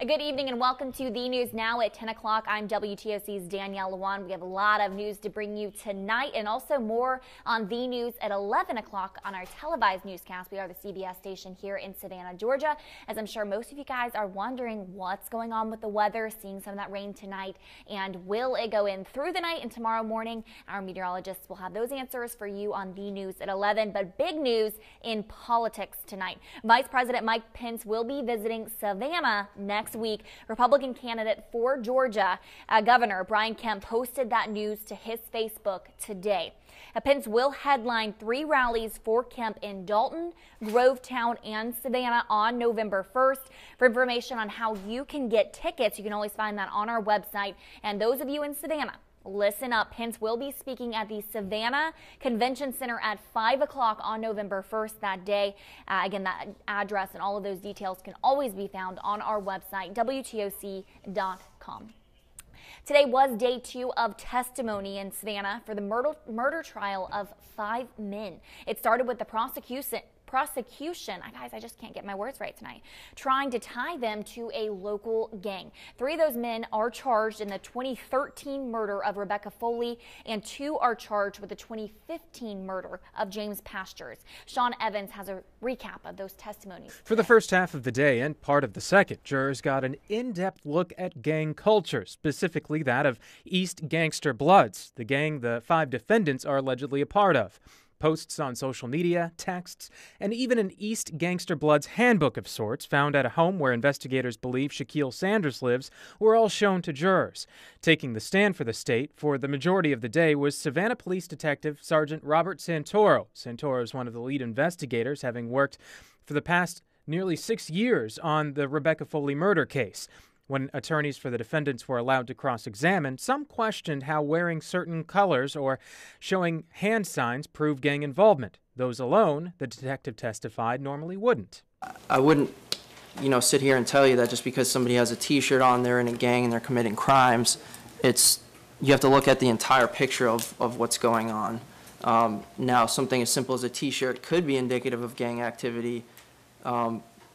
Good evening and welcome to the news now at 10 o'clock. I'm WTOC's Danielle Lewan. We have a lot of news to bring you tonight and also more on the news at 11 o'clock on our televised newscast. We are the CBS station here in Savannah, Georgia. As I'm sure most of you guys are wondering what's going on with the weather, seeing some of that rain tonight, and will it go in through the night and tomorrow morning? Our meteorologists will have those answers for you on the news at 11. But big news in politics tonight. Vice President Mike Pence will be visiting Savannah next week. Republican candidate for Georgia, Governor Brian Kemp, posted that news to his Facebook today. Pence will headline 3 rallies for Kemp in Dalton, Grovetown, and Savannah on November 1st. For information on how you can get tickets, you can always find that on our website. And those of you in Savannah, listen up. Pence will be speaking at the Savannah Convention Center at 5 o'clock on November 1st that day. Again, that address and all of those details can always be found on our website, WTOC.com. Today was day 2 of testimony in Savannah for the murder trial of 5 men. It started with the prosecution, guys, I just can't get my words right tonight, trying to tie them to a local gang. 3 of those men are charged in the 2013 murder of Rebecca Foley, and 2 are charged with the 2015 murder of James Pastures. Sean Evans has a recap of those testimonies. For the first half of the day and part of the second, jurors got an in-depth look at gang culture, specifically that of East Gangster Bloods, the gang the 5 defendants are allegedly a part of. Posts on social media, texts, and even an East Gangster Bloods handbook of sorts found at a home where investigators believe Shaquille Sanders lives were all shown to jurors. Taking the stand for the state for the majority of the day was Savannah Police Detective Sergeant Robert Santoro. Santoro is one of the lead investigators, having worked for the past nearly 6 years on the Rebecca Foley murder case. When attorneys for the defendants were allowed to cross-examine, some questioned how wearing certain colors or showing hand signs proved gang involvement. Those alone, the detective testified, normally wouldn't. I wouldn't, sit here and tell you that just because somebody has a T-shirt on, they're in a gang and they're committing crimes. You have to look at the entire picture of what's going on. Now, something as simple as a T-shirt could be indicative of gang activity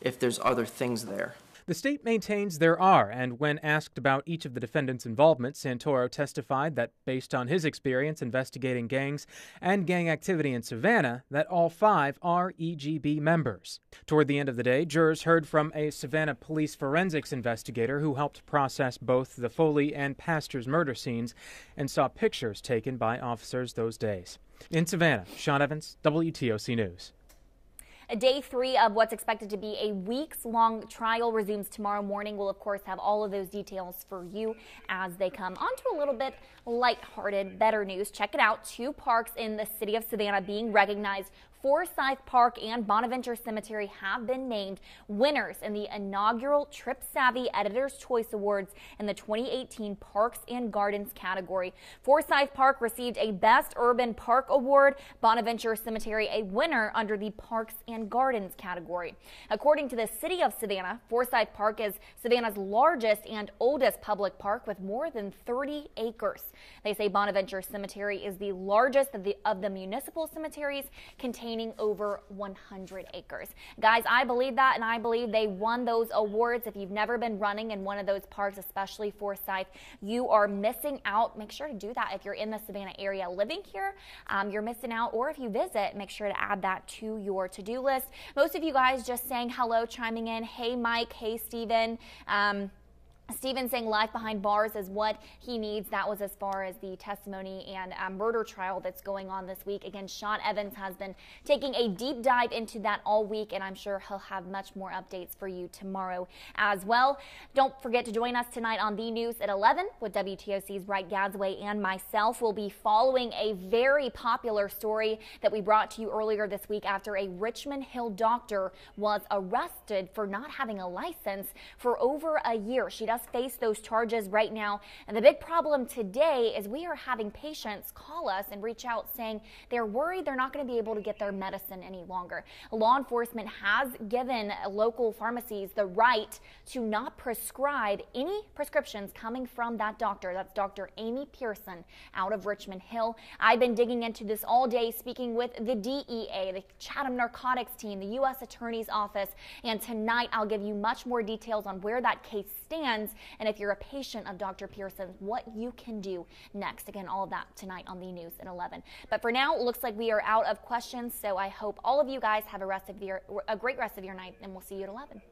if there's other things there. The state maintains there are, and when asked about each of the defendants' involvement, Santoro testified that based on his experience investigating gangs and gang activity in Savannah, that all 5 are EGB members. Toward the end of the day, jurors heard from a Savannah police forensics investigator who helped process both the Foley and Pastures murder scenes and saw pictures taken by officers those days. In Savannah, Sean Evans, WTOC News. Day 3 of what's expected to be a weeks-long trial resumes tomorrow morning. We'll, of course, have all of those details for you as they come. On to a little bit lighthearted, better news. Check it out. 2 parks in the city of Savannah being recognized. Forsyth Park and Bonaventure Cemetery have been named winners in the inaugural Trip Savvy Editor's Choice Awards in the 2018 Parks and Gardens category. Forsyth Park received a Best Urban Park Award, Bonaventure Cemetery a winner under the Parks and Gardens category. According to the city of Savannah, Forsyth Park is Savannah's largest and oldest public park with more than 30 acres. They say Bonaventure Cemetery is the largest of the municipal cemeteries, containing over 100 acres. Guys, I believe that, and I believe they won those awards. If you've never been running in one of those parks, especially Forsyth, you are missing out. Make sure to do that if you're in the Savannah area living here. You're missing out, or if you visit, make sure to add that to your to-do list. Most of you guys just saying hello, chiming in. Hey, Mike. Hey, Steven. Steven saying life behind bars is what he needs. That was as far as the testimony and murder trial that's going on this week. Again, Sean Evans has been taking a deep dive into that all week, and I'm sure he'll have much more updates for you tomorrow as well. Don't forget to join us tonight on The News at 11 with WTOC's Bright Gadsway and myself. We'll be following a very popular story that we brought to you earlier this week after a Richmond Hill doctor was arrested for not having a license for over a year. She doesn't just face those charges right now. And the big problem today is we are having patients call us and reach out saying they're worried they're not going to be able to get their medicine any longer. Law enforcement has given local pharmacies the right to not prescribe any prescriptions coming from that doctor. That's Dr. Amy Pearson out of Richmond Hill. I've been digging into this all day, speaking with the DEA, the Chatham Narcotics Team, the U.S. Attorney's Office, and tonight I'll give you much more details on where that case stands and if you're a patient of Dr. Pearson, what you can do next. Again, all of that tonight on the news at 11. But for now, it looks like we are out of questions, so I hope all of you guys have a great rest of your night, and we'll see you at 11.